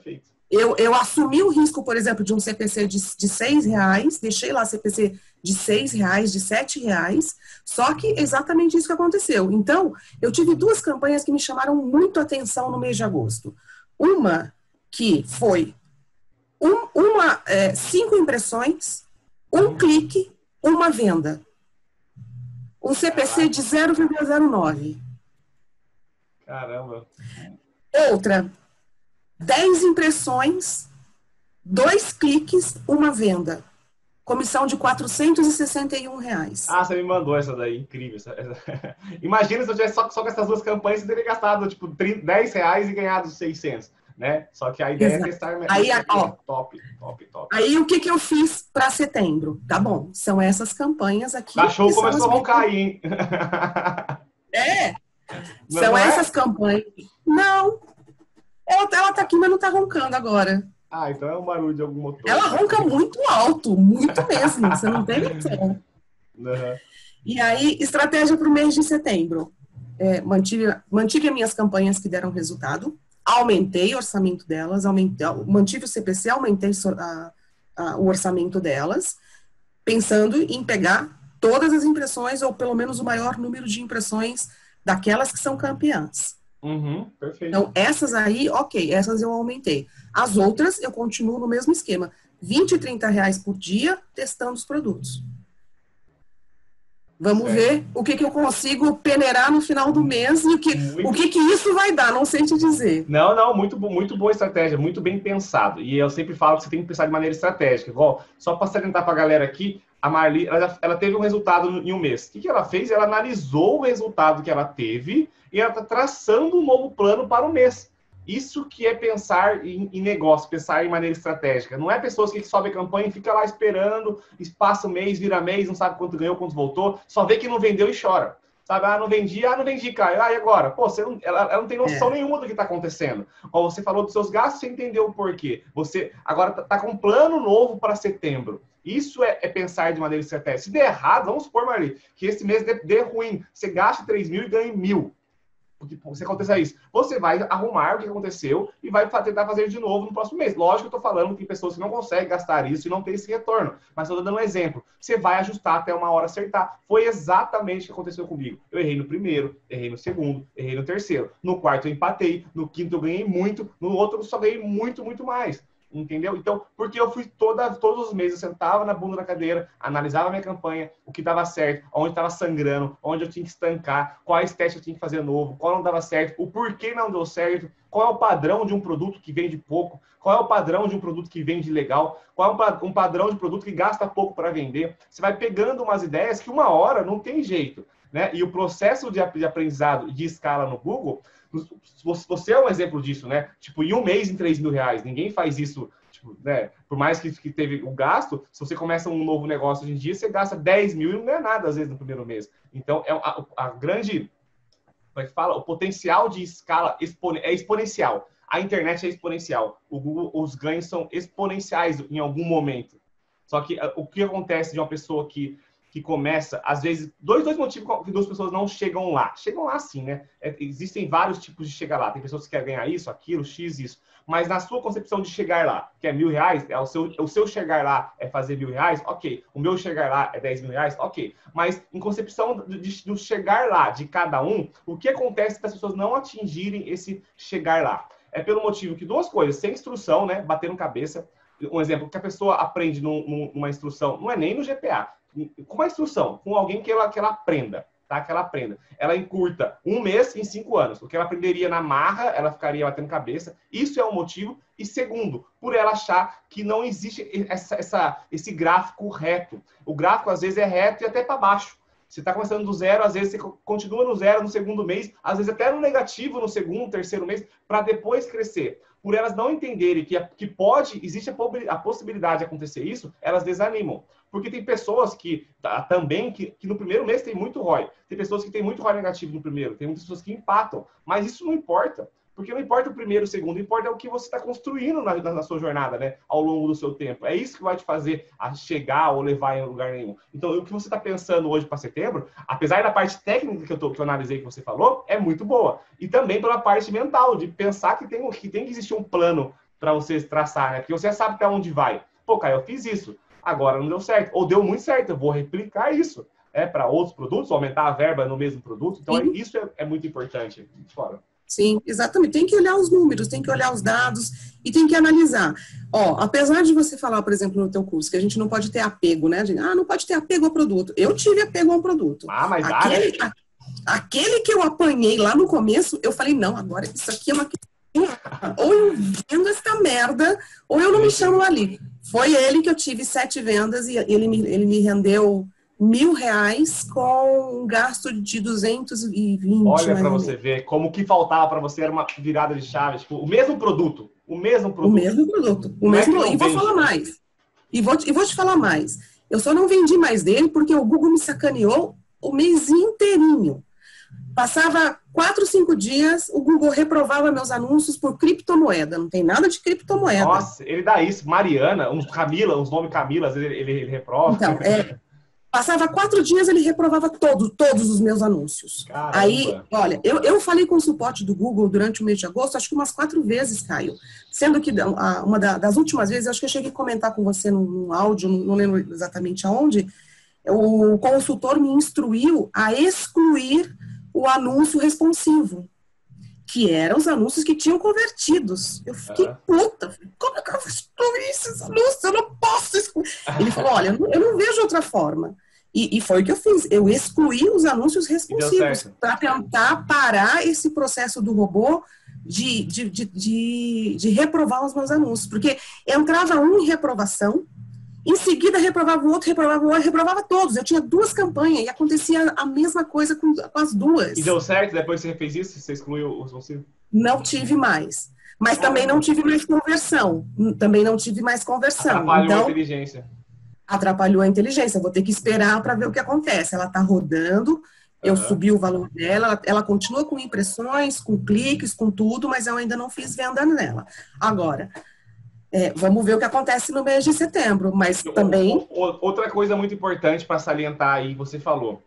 Eu assumi o risco, por exemplo, de um CPC de R$6, deixei lá CPC de R$6, de R$7, só que exatamente isso que aconteceu. Então, eu tive 2 campanhas que me chamaram muito a atenção no mês de agosto. Uma que foi 5 impressões, 1 clique, 1 venda. Um CPC de 0,09. Caramba. Outra, 10 impressões, 2 cliques, 1 venda. Comissão de R$461. Ah, você me mandou essa daí, incrível. Imagina se eu tivesse só com essas 2 campanhas, você teria gastado tipo R$10 e ganhado 600, né? Só que a ideia é testar. Aí, top. Aí o que eu fiz para setembro? Tá bom, são essas campanhas aqui. O cachorro começou a roncar aí, hein? São essas campanhas. Não, ela tá aqui, mas não tá roncando agora. Ah, então é um barulho de algum motor. Ela ronca muito alto, muito mesmo, você não tem noção. Uhum. E aí, estratégia para o mês de setembro. Mantive as minhas campanhas que deram resultado, aumentei o orçamento delas, mantive o CPC, aumentei o orçamento delas, pensando em pegar todas as impressões, ou pelo menos o maior número de impressões daquelas que são campeãs. Perfeito. Então, essas aí, ok, essas eu aumentei. As outras, eu continuo no mesmo esquema. R$20 e R$30 por dia, testando os produtos. Vamos ver o que eu consigo peneirar no final do mês e o que isso vai dar, não sei te dizer. Não, muito boa estratégia, muito bem pensado. E eu sempre falo que você tem que pensar de maneira estratégica. Igual, só para salientar para a galera aqui, a Marli, ela teve um resultado em um mês. O que ela fez? Ela analisou o resultado que ela teve e ela está traçando um novo plano para o mês. Isso que é pensar em negócio, pensar em maneira estratégica. Não é pessoas que sobem a campanha e fica lá esperando, passa o mês, vira mês, não sabe quanto ganhou, quanto voltou, só vê que não vendeu e chora. Sabe, não vendi, Caio. E agora? Pô, ela não tem noção nenhuma do que está acontecendo. Ou você falou dos seus gastos, você entendeu o porquê. Você agora está com um plano novo para setembro. Isso é pensar de maneira estratégica. Se der errado, vamos supor, Marli, que esse mês dê ruim. Você gasta 3 mil e ganha 1.000. Porque se acontecer isso, você vai arrumar o que aconteceu e vai tentar fazer de novo no próximo mês. Lógico que eu estou falando que tem pessoas que não conseguem gastar isso e não tem esse retorno. Mas estou dando um exemplo. Você vai ajustar até uma hora acertar. Foi exatamente o que aconteceu comigo. Eu errei no primeiro, errei no segundo, errei no terceiro. No quarto eu empatei, no quinto eu ganhei muito, no outro eu só ganhei muito, muito mais. Entendeu? Então, porque eu fui todos os meses, eu sentava na bunda da cadeira, analisava a minha campanha, o que dava certo, onde estava sangrando, onde eu tinha que estancar, quais testes eu tinha que fazer novo, qual não dava certo, o porquê não deu certo, qual é o padrão de um produto que vende pouco, qual é o padrão de um produto que vende legal, qual é um padrão de produto que gasta pouco para vender. Você vai pegando umas ideias que uma hora não tem jeito, né? E o processo de aprendizado de escala no Google, você é um exemplo disso, né? Tipo, em um mês, em 3 mil reais. Ninguém faz isso, tipo, né? Por mais que teve o gasto, se você começa um novo negócio hoje em dia, você gasta 10 mil e não ganha nada, às vezes, no primeiro mês. Então, a grande... Como é que fala? O potencial de escala é exponencial. A internet é exponencial. O Google, os ganhos são exponenciais em algum momento. Só que o que acontece de uma pessoa que começa, às vezes, dois motivos que 2 pessoas não chegam lá. Chegam lá sim, né? Existem vários tipos de chegar lá. Tem pessoas que querem ganhar isso, aquilo, X, isso. Mas na sua concepção de chegar lá, que é R$1.000, o seu chegar lá é fazer R$1.000, ok. O meu chegar lá é 10 mil reais, ok. Mas em concepção do chegar lá de cada um, o que acontece para as pessoas não atingirem esse chegar lá? É pelo motivo que 2 coisas, sem instrução, né? Batendo cabeça. Um exemplo, que a pessoa aprende numa instrução, não é nem no GPA, com uma instrução, com alguém que ela aprenda, tá? Que ela aprenda. Ela encurta 1 mês em 5 anos. O que ela aprenderia na marra, ela ficaria batendo cabeça. Isso é um motivo. E segundo, por ela achar que não existe esse gráfico reto. O gráfico, às vezes, é reto e até para baixo. Você está começando do zero, às vezes você continua no zero no segundo mês, às vezes até no negativo no segundo, terceiro mês, para depois crescer. Por elas não entenderem que existe a possibilidade de acontecer isso, elas desanimam. Porque tem pessoas que no primeiro mês tem muito ROI. Tem pessoas que têm muito ROI negativo no primeiro, tem muitas pessoas que empatam. Mas isso não importa. Porque não importa o primeiro, o segundo, importa o que você está construindo na sua jornada, né? Ao longo do seu tempo. É isso que vai te fazer a chegar ou levar em lugar nenhum. Então, o que você está pensando hoje para setembro, apesar da parte técnica que eu analisei, que você falou, é muito boa. E também pela parte mental, de pensar que tem que existir um plano para você traçar, né? Porque você sabe até onde vai. Pô, Caio, eu fiz isso. agora não deu certo, ou deu muito certo, eu vou replicar isso para outros produtos, aumentar a verba no mesmo produto. Então, isso é muito importante. Fora. Sim, exatamente. Tem que olhar os números, tem que olhar os dados e tem que analisar. Ó, apesar de você falar, por exemplo, no teu curso, que a gente não pode ter apego, né? Não pode ter apego ao produto. Eu tive apego ao produto. Mas aquele que eu apanhei lá no começo, eu falei, não, agora isso aqui é uma... Ou eu vendo essa merda, ou eu não me chamo ali. Foi ele que eu tive 7 vendas e ele me rendeu R$1.000 com um gasto de 220. Olha para você ver como o que faltava para você era uma virada de chave, tipo, o mesmo produto. E vou falar mais. E vou te falar mais. Eu só não vendi mais dele porque o Google me sacaneou o mês inteirinho. Passava 4, 5 dias, o Google reprovava meus anúncios por criptomoeda. Não tem nada de criptomoeda. Nossa, ele dá isso. Mariana, uns nomes Camilas, ele reprova. Então, passava 4 dias, ele reprovava todos os meus anúncios. Caramba. Aí, olha, eu falei com o suporte do Google durante o mês de agosto, acho que umas 4 vezes, Caio. Sendo que uma das últimas vezes, acho que eu cheguei a comentar com você num áudio, não lembro exatamente aonde, o consultor me instruiu a excluir o anúncio responsivo, que eram os anúncios que tinham convertidos. Eu fiquei puta. Como é que eu vou excluir esses anúncios? Eu não posso excluir. Ele falou, olha, eu não vejo outra forma. E foi o que eu fiz. Eu excluí os anúncios responsivos para tentar parar esse processo do robô de reprovar os meus anúncios. Porque entrava um em reprovação, em seguida reprovava o outro, reprovava todos. Eu tinha 2 campanhas e acontecia a mesma coisa com as 2. E deu certo depois que você fez isso? Você excluiu o responsivo? Não tive mais. Mas também não tive mais conversão. Atrapalhou a inteligência. Atrapalhou a inteligência. Eu vou ter que esperar para ver o que acontece. Ela está rodando, eu subi o valor dela, ela continua com impressões, com cliques, com tudo, mas eu ainda não fiz venda nela. Agora... vamos ver o que acontece no mês de setembro, mas também... Outra coisa muito importante para salientar aí, você falou,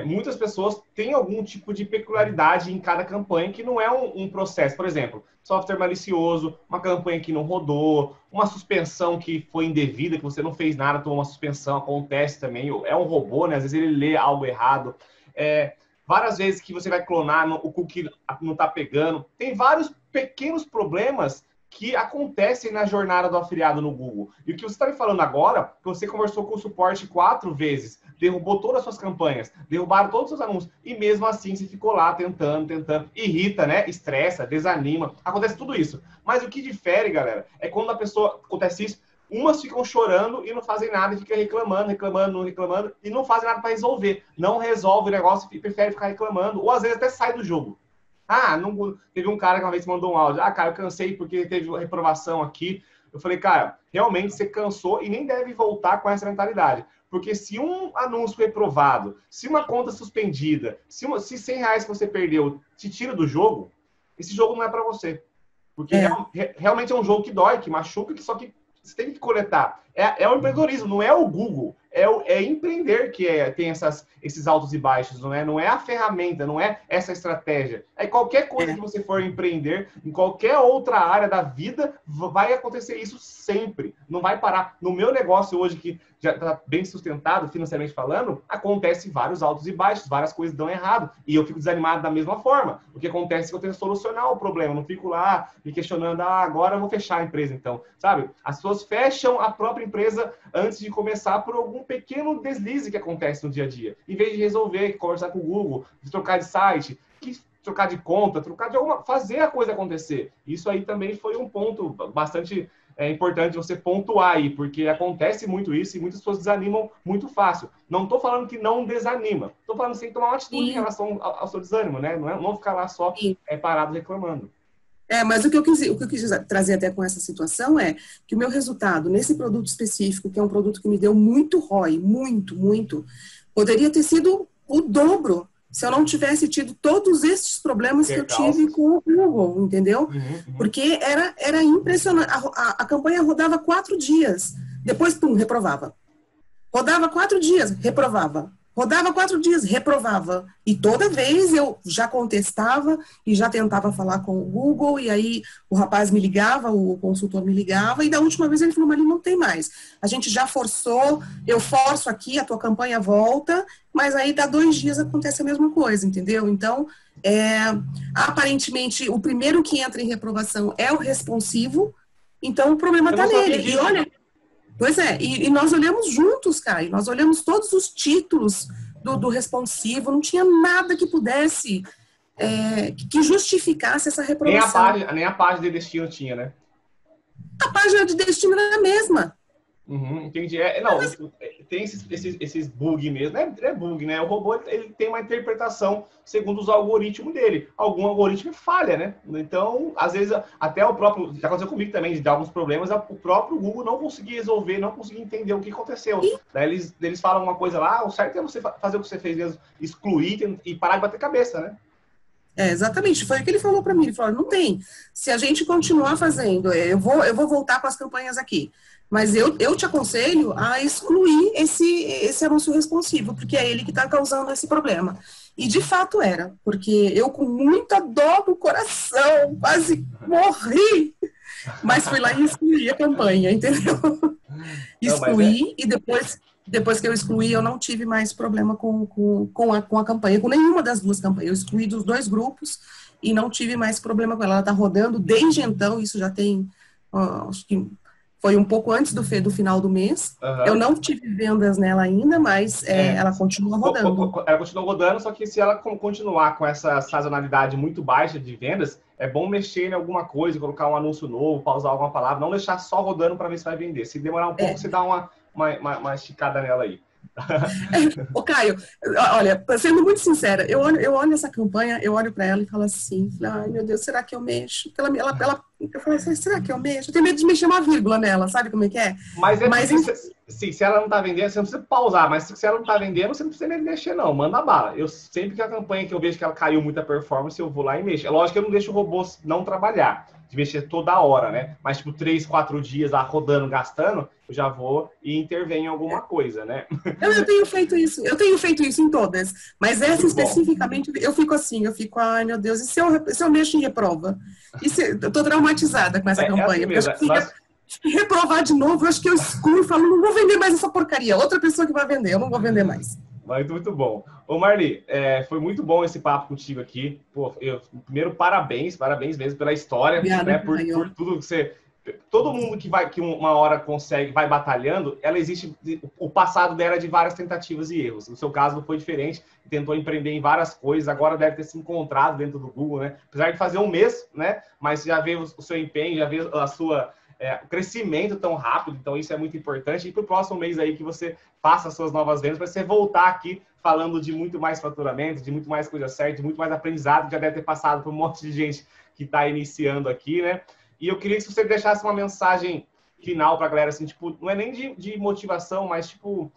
muitas pessoas têm algum tipo de peculiaridade em cada campanha que não é um processo. Por exemplo, software malicioso, uma campanha que não rodou, uma suspensão que foi indevida, que você não fez nada, tomou uma suspensão, acontece também. É um robô, né? Às vezes ele lê algo errado. Várias vezes que você vai clonar, o cookie não está pegando. Tem vários pequenos problemas que acontecem na jornada do afiliado no Google. E o que você está me falando agora, que você conversou com o suporte 4 vezes, derrubou todas as suas campanhas, derrubaram todos os seus anúncios, e mesmo assim você ficou lá tentando, irrita, né? Estressa, desanima, acontece tudo isso. Mas o que difere, galera, é quando a pessoa acontece isso, umas ficam chorando e não fazem nada, e fica reclamando, e não fazem nada para resolver. Não resolve o negócio e prefere ficar reclamando, ou às vezes até sai do jogo. Teve um cara que uma vez mandou um áudio. Cara, eu cansei porque teve reprovação aqui. Eu falei, cara, realmente você cansou e nem deve voltar com essa mentalidade. Porque se um anúncio reprovado, se uma conta suspendida, se R$100 que você perdeu te tira do jogo, esse jogo não é para você. Porque realmente é um jogo que dói, que machuca, só que você tem que coletar. É o empreendedorismo, não é o Google. É empreender que tem esses altos e baixos, não é a ferramenta, não é essa estratégia. Qualquer coisa que você for empreender, em qualquer outra área da vida, vai acontecer isso sempre. Não vai parar. No meu negócio hoje, que já está bem sustentado, financeiramente falando, acontece vários altos e baixos, várias coisas dão errado. E eu fico desanimado da mesma forma. O que acontece é que eu tenho que solucionar o problema. Eu não fico lá me questionando, agora eu vou fechar a empresa, então. Sabe? As pessoas fecham a própria empresa antes de começar por algum pequeno deslize que acontece no dia a dia. Em vez de resolver, conversar com o Google, de trocar de site, trocar de conta, fazer a coisa acontecer. Isso aí também foi um ponto bastante importante você pontuar aí, porque acontece muito isso e muitas pessoas desanimam muito fácil. Não estou falando que não desanima, estou falando que você tem que tomar uma atitude em relação ao seu desânimo, né? Não ficar lá só parado reclamando. Mas o que eu quis trazer até com essa situação é que o meu resultado nesse produto específico, que é um produto que me deu muito ROI, muito, poderia ter sido o dobro se eu não tivesse tido todos esses problemas que eu tive com o Google, entendeu? Porque era impressionante. A campanha rodava 4 dias, depois, reprovava. Rodava 4 dias, reprovava. Rodava 4 dias, reprovava. E toda vez eu já contestava e já tentava falar com o Google, e aí o rapaz me ligava, o consultor me ligava, e da última vez ele falou, mas não tem mais. A gente já forçou, eu forço aqui, a tua campanha volta, mas aí dá 2 dias acontece a mesma coisa, entendeu? Então, aparentemente, o primeiro que entra em reprovação é o responsivo, então o problema está nele. E olha... Pois é, e nós olhamos juntos, Caio, nós olhamos todos os títulos do responsivo, não tinha nada que pudesse, que justificasse essa reprovação. Nem a página de destino tinha, né? A página de destino era a mesma. Uhum, entendi. Tem esses bugs mesmo. É bug, né? O robô ele tem uma interpretação segundo os algoritmos dele. Algum algoritmo falha, né? Então, às vezes, até o próprio... Já aconteceu comigo também, de dar alguns problemas, o próprio Google não conseguia resolver, não conseguia entender o que aconteceu. Daí eles falam uma coisa lá, o certo é você fazer o que você fez mesmo, excluir e parar de bater cabeça, né? Exatamente, foi o que ele falou para mim. Ele falou, não tem. Se a gente continuar fazendo, eu vou voltar com as campanhas aqui. Mas eu te aconselho a excluir esse anúncio responsivo, porque é ele que está causando esse problema. E de fato era, porque eu com muita dor no coração, quase morri, mas fui lá e excluí a campanha, entendeu? Excluí e depois que eu excluí, eu não tive mais problema com a campanha, com nenhuma das 2 campanhas. Eu excluí dos 2 grupos e não tive mais problema com ela. Ela está rodando desde então, isso já tem, acho que foi um pouco antes do final do mês. Uhum. Eu não tive vendas nela ainda, mas ela continua rodando. Ela continua rodando, só que se ela continuar com essa sazonalidade muito baixa de vendas, é bom mexer em alguma coisa, colocar um anúncio novo, pausar alguma palavra, não deixar só rodando para ver se vai vender. Se demorar um pouco, você dá uma esticada nela aí. Ô Caio, olha, sendo muito sincera, eu olho essa campanha, eu olho para ela e falo assim, ai meu Deus, será que eu mexo? Eu falo assim, será que eu mexo? Eu tenho medo de mexer uma vírgula nela, sabe como é que é? Se ela não tá vendendo, você não precisa pausar, mas se ela não tá vendendo, você não precisa mexer não, manda bala. Eu sempre que a campanha que eu vejo que ela caiu muita performance, eu vou lá e mexo. É lógico que eu não deixo o robô não trabalhar, de mexer toda hora, né? Mas tipo 3, 4 dias lá rodando, gastando, eu já vou e intervenho em alguma coisa, né? Eu tenho feito isso em todas, mas essa especificamente, eu fico assim, ai meu Deus, e se eu mexo em reprova? Eu tô traumatizada com essa campanha, assim mesmo, reprovar de novo, eu acho que eu excluo e falo, não vou vender mais essa porcaria, outra pessoa que vai vender, eu não vou vender mais. Muito bom. Ô Marli, foi muito bom esse papo contigo aqui. Pô, primeiro, parabéns mesmo pela história, obrigada, né, por tudo que você... Todo mundo que uma hora vai batalhando, ela existe, o passado dela é de várias tentativas e erros. No seu caso não foi diferente, tentou empreender em várias coisas, agora deve ter se encontrado dentro do Google, né? Apesar de fazer um mês, né? Mas já vê o seu empenho, já vê a sua... o crescimento tão rápido, então isso é muito importante. E para o próximo mês aí que você faça as suas novas vendas, para você voltar aqui falando de muito mais faturamento, de muito mais coisa certa, de muito mais aprendizado, que já deve ter passado por um monte de gente que está iniciando aqui, né? E eu queria que você deixasse uma mensagem final para a galera, assim, tipo, não é nem de motivação, mas tipo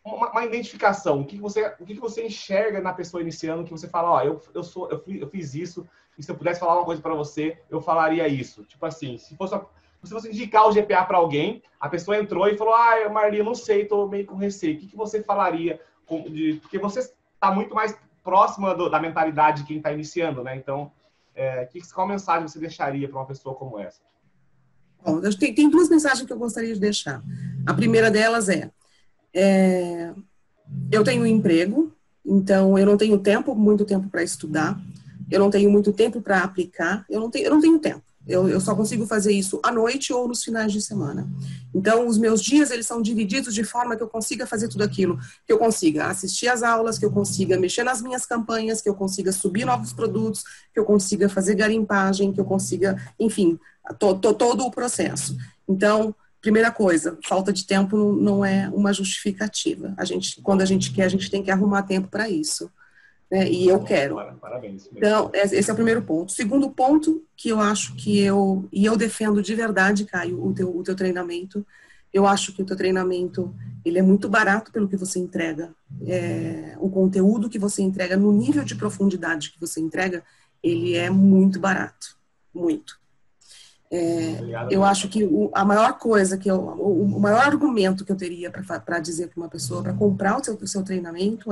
uma identificação. O que você enxerga na pessoa iniciando, que você fala, ó, eu fiz isso, e se eu pudesse falar uma coisa para você, eu falaria isso. Tipo assim, se você indicar o GPA para alguém, a pessoa entrou e falou, Marli, eu não sei, tô meio com receio. O que você falaria? Porque você está muito mais próxima da mentalidade de quem está iniciando, né? Então, qual mensagem você deixaria para uma pessoa como essa? Bom, tem 2 mensagens que eu gostaria de deixar. A primeira delas eu tenho um emprego, então eu não tenho muito tempo para estudar, eu não tenho muito tempo para aplicar, eu não tenho tempo. Eu só consigo fazer isso à noite ou nos finais de semana. Então, os meus dias, eles são divididos de forma que eu consiga fazer tudo aquilo. Que eu consiga assistir às aulas, que eu consiga mexer nas minhas campanhas, que eu consiga subir novos produtos, que eu consiga fazer garimpagem, que eu consiga, enfim, todo o processo. Então, primeira coisa, falta de tempo não é uma justificativa. Quando a gente quer, a gente tem que arrumar tempo para isso. Né? E eu quero. Parabéns. Então, esse é o primeiro ponto. Segundo ponto, que eu acho que eu defendo de verdade, Caio, o teu treinamento. Eu acho que o teu treinamento, ele é muito barato pelo que você entrega. O conteúdo que você entrega, no nível de profundidade que você entrega, ele é muito barato. Muito. Eu acho que a maior coisa, o maior argumento que eu teria para dizer para uma pessoa, para comprar o seu treinamento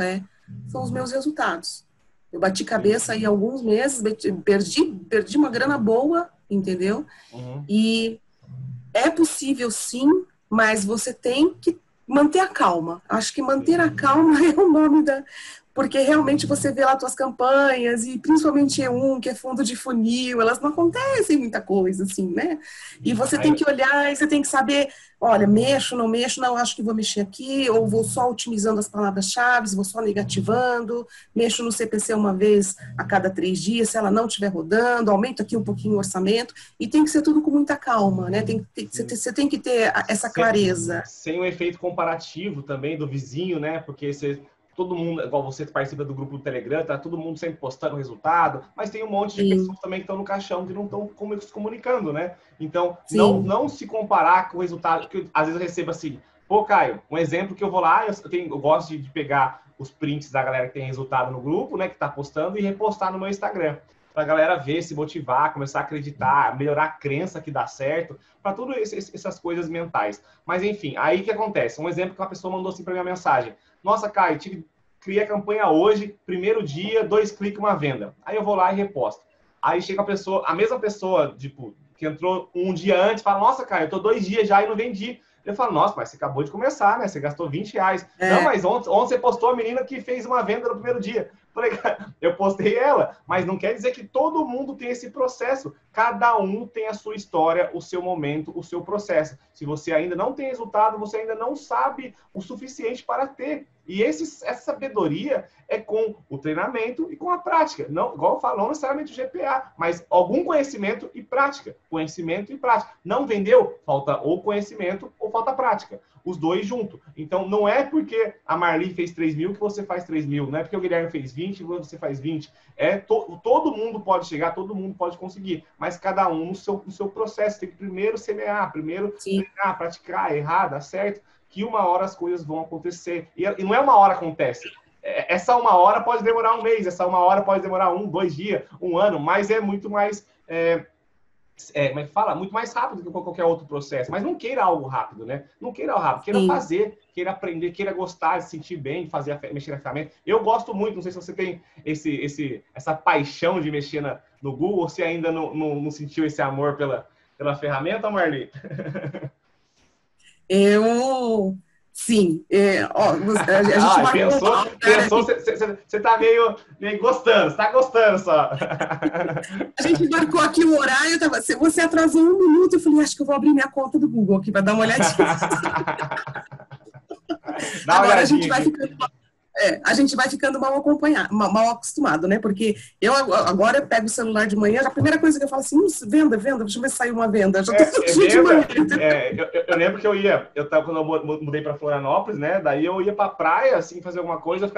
são os meus resultados. Eu bati cabeça aí alguns meses, perdi uma grana boa, entendeu? Uhum. E é possível sim, mas você tem que manter a calma. Acho que manter a calma é o nome da... Porque realmente você vê lá suas campanhas, e principalmente E1, que é fundo de funil, elas não acontecem muita coisa, assim, né? E você tem que olhar, e você tem que saber, olha, mexo, não, acho que vou mexer aqui, ou vou só otimizando as palavras-chave, vou só negativando, mexo no CPC uma vez a cada 3 dias, se ela não estiver rodando, aumento aqui um pouquinho o orçamento, e tem que ser tudo com muita calma, né? Você tem que ter essa clareza. Sem o efeito comparativo também do vizinho, né? Porque todo mundo, igual você participa do grupo do Telegram, tá todo mundo sempre postando o resultado, mas tem um monte de pessoas também que estão no caixão que não estão se comunicando, né? Então, não se comparar com o resultado, que às vezes eu recebo assim, pô, Caio, um exemplo que eu vou lá, eu gosto de pegar os prints da galera que tem resultado no grupo, né, que tá postando, e repostar no meu Instagram, pra galera ver, se motivar, começar a acreditar, melhorar a crença que dá certo, para tudo essas coisas mentais. Mas enfim, aí o que acontece? Um exemplo que uma pessoa mandou assim para minha mensagem: nossa, Caio, criei a campanha hoje, primeiro dia, 2 cliques, uma venda. Aí eu vou lá e reposto. Aí chega a mesma pessoa, tipo, que entrou um dia antes, fala, nossa, Caio, eu tô 2 dias já e não vendi. Eu falo, nossa, mas você acabou de começar, né? Você gastou R$20. Não, mas ontem você postou a menina que fez uma venda no primeiro dia. Falei, eu postei ela, mas não quer dizer que todo mundo tem esse processo. Cada um tem a sua história, o seu momento, o seu processo. Se você ainda não tem resultado, você ainda não sabe o suficiente para ter. E essa sabedoria é com o treinamento e com a prática. Não, igual eu falo, não necessariamente o GPA, mas algum conhecimento e prática. Conhecimento e prática. Não vendeu? Falta ou conhecimento ou falta prática. Os dois juntos. Então, não é porque a Marli fez 3 mil que você faz 3 mil. Não é porque o Guilherme fez 20 que você faz 20. Todo mundo pode chegar, todo mundo pode conseguir. Mas cada um no seu processo. Tem que primeiro semear, primeiro treinar, praticar, errar, dar certo. Que uma hora as coisas vão acontecer. E não é uma hora acontece. Essa uma hora pode demorar um mês, essa uma hora pode demorar 1, 2 dias, 1 ano, mas é muito mais... como é que fala? Muito mais rápido que qualquer outro processo. Mas não queira algo rápido, né? Não queira algo rápido. Queira fazer, queira aprender, queira gostar, se sentir bem, mexer na ferramenta. Eu gosto muito, não sei se você tem essa paixão de mexer no Google, ou se ainda não sentiu esse amor pela ferramenta, Marli? Sim, a gente pensou, você tá meio gostando, você tá gostando só. A gente marcou aqui o horário, você atrasou 1 minuto, eu falei, acho que eu vou abrir minha conta do Google aqui para dar uma olhadinha. Agora a gente vai ficando mal acostumado, né? Porque agora eu pego o celular de manhã, a primeira coisa que eu falo assim, venda, deixa eu ver se saiu uma venda. Já tô todo dia de manhã. Eu lembro que quando eu mudei para Florianópolis, né? Daí eu ia pra praia, assim, fazer alguma coisa,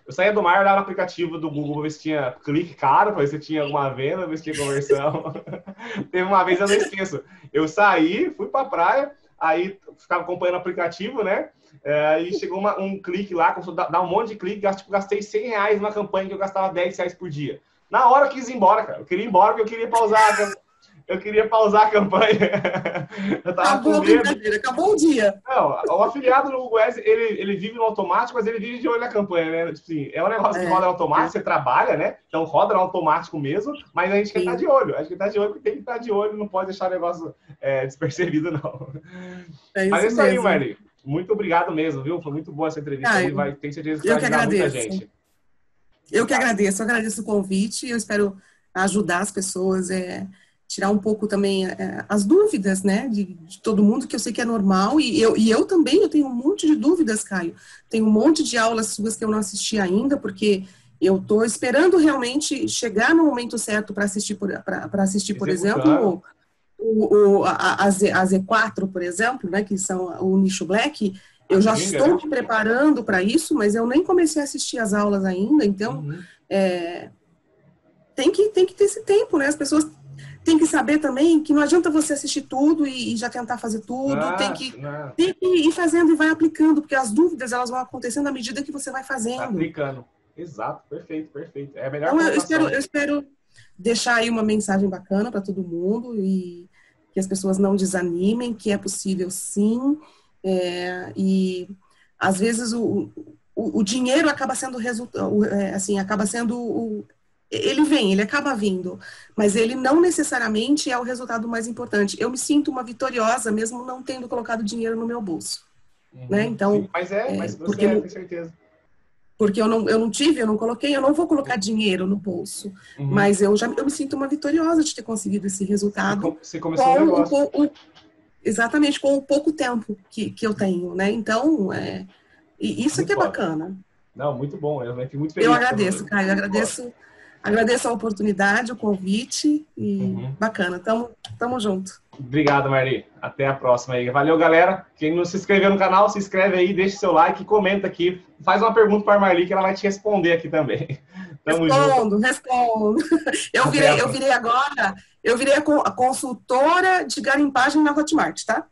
eu saía do mar, olhava no aplicativo do Google, ver se tinha clique caro, pra ver se tinha alguma venda, ver se tinha conversão. Teve uma vez, eu não esqueço, eu saí, fui pra praia, aí ficava acompanhando o aplicativo, né? Aí chegou um clique lá, começou a dar um monte de clique, gastei R$100 numa campanha que eu gastava R$10 por dia. Na hora eu quis ir embora, cara. Eu queria ir embora porque eu queria pausar a campanha. Eu tava com medo. Acabou o dia. Não, o afiliado no Google Ads, ele vive no automático, mas ele vive de olho na campanha, né? Tipo assim, é um negócio que roda no automático, você trabalha, né? Então roda no automático mesmo, mas a gente quer estar de olho. A gente quer estar de olho porque tem que estar de olho, não pode deixar o negócio despercebido, não. Mas é isso aí, Marli. Muito obrigado mesmo, viu? Foi muito boa essa entrevista. Tenho certeza que vai ajudar muita gente. Eu que agradeço o convite. Eu espero ajudar as pessoas, tirar um pouco também as dúvidas, né, de todo mundo, que eu sei que é normal. E eu também, eu tenho um monte de dúvidas, Caio. Tem um monte de aulas suas que eu não assisti ainda, porque eu estou esperando realmente chegar no momento certo para assistir, por exemplo, a Z4, por exemplo, né, que são o nicho Black. Eu já estou me preparando para isso, mas eu nem comecei a assistir as aulas ainda, então tem que ter esse tempo, né? As pessoas têm que saber também que não adianta você assistir tudo e já tentar fazer tudo, tem que ir fazendo e vai aplicando, porque as dúvidas elas vão acontecendo à medida que você vai fazendo. Aplicando. Exato, perfeito. É a melhor então, eu espero deixar aí uma mensagem bacana para todo mundo e que as pessoas não desanimem, que é possível sim, e às vezes o dinheiro acaba sendo assim, acaba sendo ele acaba vindo, mas ele não necessariamente é o resultado mais importante. Eu me sinto uma vitoriosa mesmo não tendo colocado dinheiro no meu bolso, né? Então, sim, mas você porque tem certeza. porque eu não tive, eu não coloquei, eu não vou colocar dinheiro no bolso, mas eu me sinto uma vitoriosa de ter conseguido esse resultado Você começou um negócio. exatamente com o pouco tempo que eu tenho, né? Então, e isso Muito aqui é foda. bacana. Não, muito bom. Eu fico muito Eu feliz. agradeço, Caio, agradeço a oportunidade, o convite e bacana. Tamo junto. Obrigado, Marli. Até a próxima aí. Valeu, galera. Quem não se inscreveu no canal, se inscreve aí, deixa seu like, comenta aqui. Faz uma pergunta para a Marli que ela vai te responder aqui também. Tamo junto. Respondo. Eu virei agora, a consultora de garimpagem na Hotmart, tá?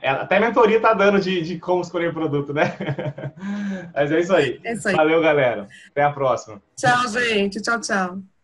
Até mentoria tá dando de como escolher produto, né? Mas é isso aí. É isso aí. Valeu, galera. Até a próxima. Tchau, gente. Tchau, tchau.